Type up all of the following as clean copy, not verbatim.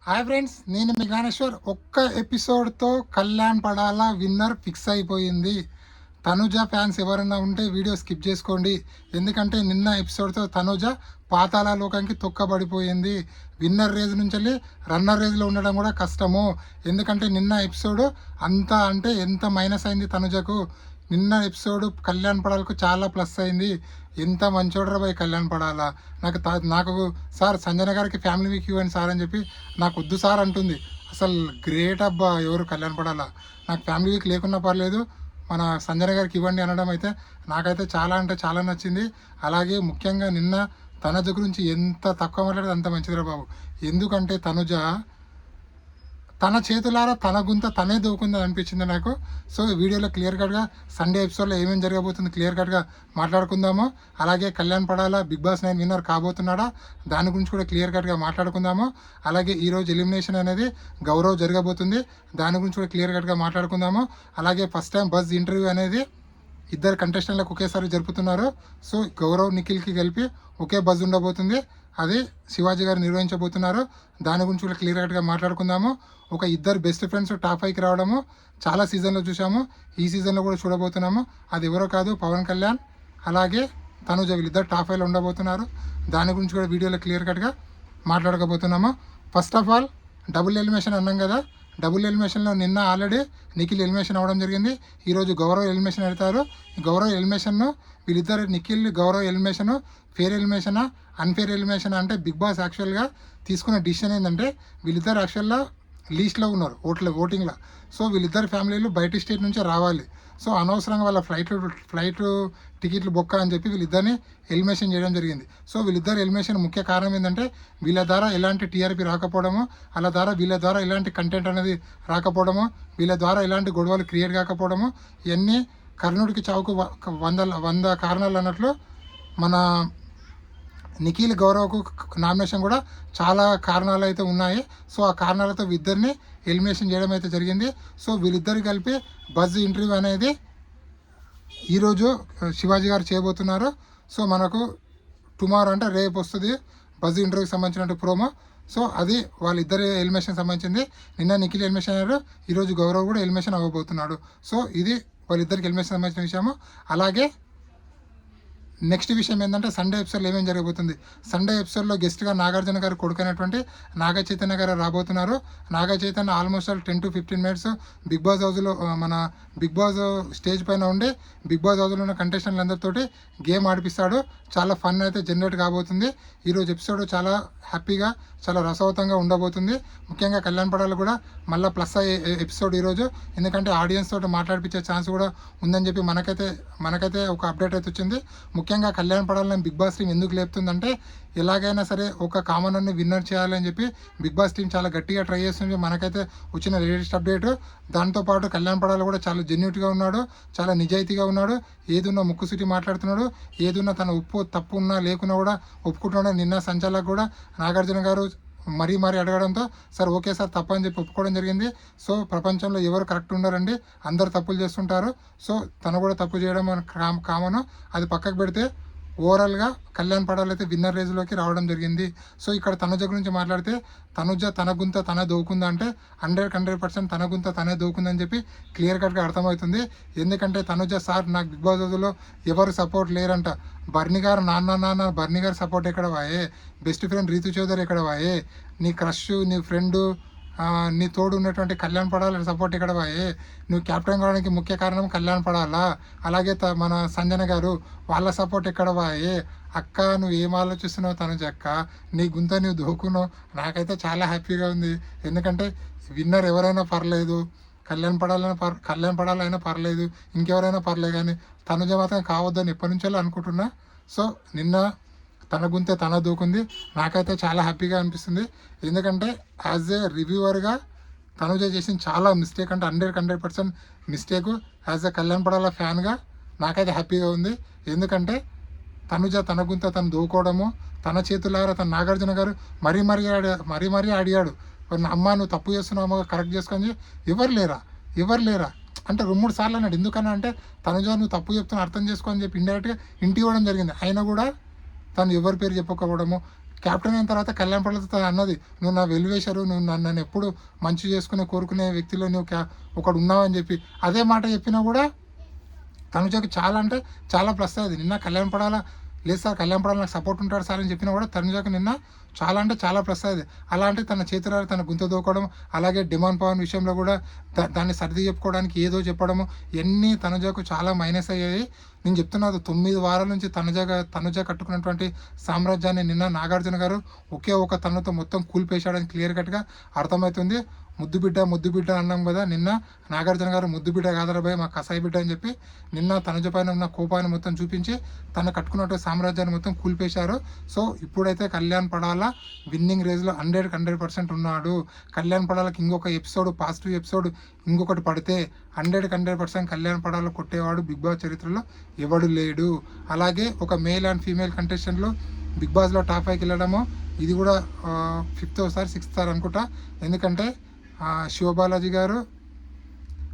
Hi friends, నేను మీ జ్ఞానేశ్వర్. ఒక్క ఎపిసోడ్తో కళ్యాణ్ పడాలా winner fix అయిపోయింది. తనుజ ఫ్యాన్స్ ఎవరైనా ఉంటే వీడియో స్కిప్ చేసుకోండి. ఎందుకంటే నిన్న ఎపిసోడ్తో తనుజ పాతాళ లోకానికి తొక్కబడిపోయింది. విన్నర్ రేజ్ నుంచి వెళ్ళి రన్నర్ రేజ్లో ఉండడం కూడా కష్టము. ఎందుకంటే నిన్న ఎపిసోడ్ అంతా అంటే ఎంత మైనస్ అయింది తనుజకు. నిన్న ఎపిసోడ్ కళ్యాణ్ పడాలకు చాలా ప్లస్ అయింది. ఎంత మంచోడరా పోయి కళ్యాణ్ పడాలా. నాకు సార్ సంజన గారికి ఫ్యామిలీ వీక్ ఇవ్వండి సార్ అని చెప్పి నాకు వద్దు సార్ అంటుంది. అసలు గ్రేట్ అబ్బా ఎవరు కళ్యాణ్ పడాలా. నాకు ఫ్యామిలీ వీక్ లేకున్నా పర్లేదు, మన సంజన గారికి ఇవ్వండి అనడం అయితే నాకైతే చాలా అంటే చాలా నచ్చింది. అలాగే ముఖ్యంగా నిన్న తనుజ గురించి ఎంత తక్కువ మాట్లాడితే అంత మంచిదిరా బాబు. ఎందుకంటే తనుజ తన చేతులారా తన గుంత తనే దూకుందని అనిపించింది నాకు. సో వీడియోలో క్లియర్ కట్గా సండే ఎపిసోడ్లో ఏమేమి జరగబోతుంది క్లియర్ కట్గా మాట్లాడుకుందాము. అలాగే కళ్యాణ్ పడాలా బిగ్ బాస్ 9 విన్నర్ కాబోతున్నాడా దాని గురించి కూడా క్లియర్ కట్గా మాట్లాడుకుందాము. అలాగే ఈరోజు ఎలిమినేషన్ అనేది గౌరవ్ జరగబోతుంది, దాని గురించి కూడా క్లియర్ కట్గా మాట్లాడుకుందాము. అలాగే ఫస్ట్ టైం బజ్ ఇంటర్వ్యూ అనేది ఇద్దరు కంటెస్టెంట్లకు ఒకేసారి జరుపుతున్నారు. సో గౌరవ్ నిఖిల్కి కలిపి ఒకే బజ్ ఉండబోతుంది, అది శివాజీ గారు నిర్వహించబోతున్నారు. దాని గురించి కూడా క్లియర్ కట్గా మాట్లాడుకుందాము. ఒక ఇద్దరు బెస్ట్ ఫ్రెండ్స్ టాప్ 5కి రావడము చాలా సీజన్లో చూసాము, ఈ సీజన్లో కూడా చూడబోతున్నాము. అది ఎవరో కాదు, పవన్ కళ్యాణ్ అలాగే తనుజ, వీళ్ళిద్దరు టాప్ 5లో ఉండబోతున్నారు. దాని గురించి కూడా వీడియోలో క్లియర్ కట్గా మాట్లాడకపోతున్నాము. First of all double elimination అన్నాం కదా. డబుల్ ఎలిమినేషన్లో నిన్న ఆల్రెడీ నిఖిల్ ఎలిమినేషన్ అవ్వడం జరిగింది. ఈరోజు గౌరవ్ ఎలిమినేషన్ పెడతారు. గౌరవ్ ఎలిమినేషన్ను వీళ్ళిద్దరు నిఖిల్ గౌరవ్ ఎలిమినేషన్ ఫేర్ ఎలిమినేషనా అన్ఫేర్ ఎలిమినేషన్ అంటే బిగ్ బాస్ యాక్చువల్గా తీసుకున్న డిసిషన్ ఏంటంటే వీళ్ళిద్దరు యాక్చువల్గా లీస్ట్లో ఉన్నారు ఓటింగ్లో. సో వీళ్ళిద్దరు ఫ్యామిలీలు బయట స్టేట్ నుంచే రావాలి. సో అనవసరంగా వాళ్ళ ఫ్లైట్ టికెట్లు బొక్క అని చెప్పి వీళ్ళిద్దరిని ఎలిమినేషన్ చేయడం జరిగింది. సో వీళ్ళిద్దరు ఎలిమినేషన్ ముఖ్య కారణం ఏంటంటే వీళ్ళ ద్వారా ఎలాంటి టీఆర్పీ రాకపోవడము, వీళ్ళ ద్వారా ఎలాంటి కంటెంట్ అనేది రాకపోవడము, వీళ్ళ ద్వారా ఎలాంటి గొడవలు క్రియేట్ కాకపోవడము, ఇవన్నీ కర్ణుడికి చావుకు 100 కారణాలు అన్నట్లు మన నిఖిల్ గౌరవ్కు నామినేషన్ కూడా చాలా కారణాలు అయితే ఉన్నాయి. సో ఆ కారణాలతో ఇద్దరిని ఎలిమినేషన్ చేయడం అయితే జరిగింది. సో వీళ్ళిద్దరు కలిపి బజ్ ఇంటర్వ్యూ అనేది ఈరోజు శివాజీ గారు చేయబోతున్నారు. సో మనకు టుమారో అంటే రేపు వస్తుంది బజ్ ఇంటర్వ్యూకి సంబంధించిన ప్రోమో. సో అది వాళ్ళిద్దరి ఎలిమినేషన్ సంబంధించింది. నిన్న నిఖిల్ ఎలిమినేషన్ అయ్యారు, ఈరోజు గౌరవ్ కూడా ఎలిమినేషన్ అవ్వబోతున్నాడు. సో ఇది వాళ్ళిద్దరికి ఎలిమినేషన్ సంబంధించిన విషయము. అలాగే నెక్స్ట్ విషయం ఏంటంటే సండే ఎపిసోడ్లో ఏమేమి జరగబోతుంది. సండే ఎపిసోడ్లో గెస్ట్గా నాగార్జున గారు కొడుకైనటువంటి నాగ చైతన్య గారు రాబోతున్నారు. Naga Chaitanya almost 10 to 15 minutes Bigg Boss హౌస్లో మన బిగ్ బాస్ స్టేజ్ పైన ఉండి బిగ్ బాస్ హౌస్లో ఉన్న కంటెస్టెంట్లందరితోటి గేమ్ ఆడిపిస్తాడు. చాలా ఫన్ అయితే జనరేట్ కాబోతుంది. ఈరోజు ఎపిసోడ్ చాలా హ్యాపీగా చాలా రసవతంగా ఉండబోతుంది. ముఖ్యంగా కళ్యాణ్ పడాలు కూడా మళ్ళీ ప్లస్ అయ్యే ఎపిసోడ్ ఈరోజు. ఎందుకంటే ఆడియన్స్ తోటి మాట్లాడిపించే ఛాన్స్ కూడా ఉందని చెప్పి మనకైతే ఒక అప్డేట్ అయితే వచ్చింది. ముఖ్యంగా కళ్యాణ్ పడాలని బిగ్ బాస్ టీం ఎందుకు లేపుతుందంటే ఎలాగైనా సరే ఒక కామనర్ని విన్నర్ చేయాలని చెప్పి బిగ్ బాస్ టీం చాలా గట్టిగా ట్రై చేస్తుంది. మనకైతే వచ్చిన లేటెస్ట్ అప్డేట్. దాంతోపాటు కళ్యాణ్ పడాలి కూడా చాలా జెన్యూట్గా ఉన్నాడు, చాలా నిజాయితీగా ఉన్నాడు. ఏదున్నా ముక్కుసూటి మాట్లాడుతున్నాడు, ఏదున్నా తన తప్పు ఉన్నా లేకున్నా కూడా ఒప్పుకుంటున్నాడు. నిన్న సంచాలకు కూడా నాగార్జున గారు మరీ అడగడంతో సార్ ఓకే సార్ తప్పని చెప్పి ఒప్పుకోవడం జరిగింది. సో ప్రపంచంలో ఎవరు కరెక్ట్ ఉన్నారండి, అందరు తప్పులు చేస్తుంటారు. సో తను కూడా తప్పు చేయడం కామను. అది పక్కకు పెడితే ఓవరాల్గా కళ్యాణ్ పడాలి అయితే విన్నర్ రేజ్లోకి రావడం జరిగింది. సో ఇక్కడ తనుజ గురించి మాట్లాడితే తనుజ తన గుంత తనే దోకుందా అంటే 100% తన గుంత తనే దోకుందని చెప్పి క్లియర్ కట్గా అర్థమవుతుంది. ఎందుకంటే తనుజ సార్ నాకు బిగ్ బాస్ రోజులో ఎవరు సపోర్ట్ లేరంట. బర్నీ గారు నాన్న బర్నీ గారు సపోర్ట్ ఎక్కడ వాయే, బెస్ట్ ఫ్రెండ్ రీతు చౌదరి ఎక్కడ వాయే, నీ క్రష్ నీ ఫ్రెండు నీ తోడు ఉన్నటువంటి కళ్యాణ్ పడాల సపోర్ట్ ఇక్కడ వాయే, నువ్వు క్యాప్టెన్ కావడానికి ముఖ్య కారణం కళ్యాణ్ పడాలా. అలాగే మన సంజన గారు వాళ్ళ సపోర్ట్ ఎక్కడ వాయే. అక్క నువ్వు ఏం ఆలోచిస్తున్నావు తనుజ అక్క, నీ గుంత నువ్వు దూకున్నావు. నాకైతే చాలా హ్యాపీగా ఉంది. ఎందుకంటే విన్నర్ ఎవరైనా పర్లేదు, కళ్యాణ్ పడాలైనా పర్లేదు, ఇంకెవరైనా పర్లేదు, కానీ తనుజ మాత్రం కావద్దని ఎప్పటి నుంచో అనుకుంటున్నా. సో నిన్న తన గుంతే తన దూకుంది. నాకైతే చాలా హ్యాపీగా అనిపిస్తుంది. ఎందుకంటే యాజ్ ఏ రివ్యూవర్గా తనుజ చేసిన చాలా మిస్టేక్ అంటే 100% mistake. As a Kalyan Padala ఫ్యాన్గా నాకైతే హ్యాపీగా ఉంది. ఎందుకంటే తనుజ తన గుంత తను దూకోవడము, తన చేతులారా తన నాగార్జున గారు మరీ అడిగాడు, అమ్మ నువ్వు తప్పు చేస్తున్నావు కరెక్ట్ చేసుకొని. ఎవరు లేరా అంటే 2-3 సార్లు అన్నాడు. ఎందుకన్నా అంటే తనుజ నువ్వు తప్పు చెప్తున్నా అర్థం చేసుకోని చెప్పి ఇండైరెక్ట్గా ఇంటికి ఇవ్వడం జరిగింది. అయినా కూడా తను ఎవరి పేరు చెప్పకపోవడము, క్యాప్టెన్ అయిన తర్వాత కళ్యాణ్ పడాలతో అన్నది, నువ్వు నా వెల్వేషరు, నువ్వు నన్ను ఎప్పుడు మంచి కోరుకునే వ్యక్తిలో నువ్వు ఒకడు ఉన్నావని చెప్పి అదే మాట చెప్పినా కూడా తనుజకి చాలా అంటే చాలా ప్లస్ అయ్యేది. నిన్న కళ్యాణ్ పడాల లేదు సార్, కళ్యాణ్ పడాల నాకు సపోర్ట్ ఉంటాడు సార్ అని చెప్పినా కూడా తనుజకి నిన్న చాలా అంటే చాలా ప్లస్ అయ్యేది. అలాంటి తన చేతులారా తన గుంత దూకడం, అలాగే డిమాండ్ పవన్ విషయంలో కూడా దాన్ని సర్ది చెప్పుకోవడానికి ఏదో చెప్పడము, ఇవన్నీ తనుజకు చాలా మైనస్ అయ్యాయి. నేను చెప్తున్నాను 9 వారాల నుంచి తనుజ కట్టుకున్నటువంటి సామ్రాజ్యాన్ని నిన్న నాగార్జున గారు ఒకే ఒక తనతో మొత్తం కూల్పేశాడని క్లియర్ కట్గా అర్థమవుతుంది. ముద్దు బిడ్డ అన్నాం కదా, నిన్న నాగార్జున గారు ముద్దు బిడ్డ కాదరా భయ్ మా కసాయి బిడ్డ అని చెప్పి నిన్న తనుజ పైన ఉన్న కోపాన్ని మొత్తం చూపించి తను కట్టుకున్నట్టు సామ్రాజ్యాన్ని మొత్తం కూల్పేశారు. సో ఇప్పుడైతే కళ్యాణ్ పడాల విన్నింగ్ రేజ్లో 100% ఉన్నాడు. కళ్యాణ్ పడాలకి ఇంకొక ఎపిసోడ్, పాజిటివ్ ఎపిసోడ్ ఇంకొకటి పడితే 100% కళ్యాణ్ పడాల కొట్టేవాడు బిగ్ బాస్ చరిత్రలో ఎవడు లేడు. అలాగే ఒక మేల్ అండ్ ఫీమేల్ కంటెస్టెంట్లు బిగ్ బాస్లో టాప్ 5కి వెళ్ళడము ఇది కూడా 5th సారి 6th సారి అనుకుంటా. ఎందుకంటే శివబాలాజీ గారు,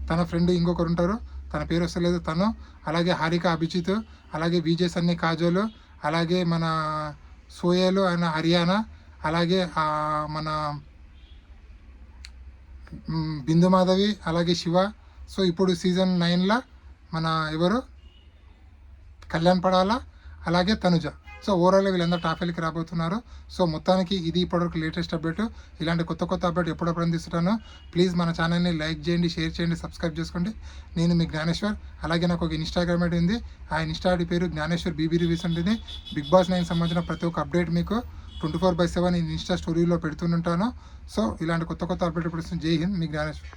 తన ఫ్రెండ్ ఇంకొకరు ఉంటారు, తన పేరు వస్తలేదు తను, అలాగే హారిక అభిజిత్, అలాగే విజయ్ సన్నీ కాజోలు, అలాగే మన సోయేలు ఆయన హర్యానా, అలాగే మన బిందు మాధవి, అలాగే శివ. సో ఇప్పుడు సీజన్ 9లో మన ఎవరు కళ్యాణ్ పడాల, అలాగే తనుజ. సో ఓవరాల్గా వీళ్ళందరూ టాప్ 5కి రాబోతున్నారు. సో మొత్తానికి ఇది ఇప్పటివరకు లేటెస్ట్ అప్డేట్. ఇలాంటి కొత్త అప్డేట్ ఎప్పుడప్పుడు అందిస్తున్నాను. ప్లీజ్ మన ఛానల్ని లైక్ చేయండి, షేర్ చేయండి, సబ్స్క్రైబ్ చేసుకోండి. నేను మీ జ్ఞానేశ్వర్. అలాగే నాకు ఒక ఇన్స్టాగ్రామ్ ఐడి ఉంది, ఆ ఇన్స్టా ఐడి పేరు జ్ఞానేశ్వర్ బీబీ రివ్యూస్ ఉంటుంది. బిగ్ బాస్ 9 సంబంధించిన ప్రతి ఒక్క అప్డేట్ మీకు 24/7 ఇన్స్టా స్టోరీలో పెడుతుంటాను. సో ఇలాంటి కొత్త అప్డేట్ ఇప్పుడు జై హింద్, మీ జ్ఞానేశ్వర్.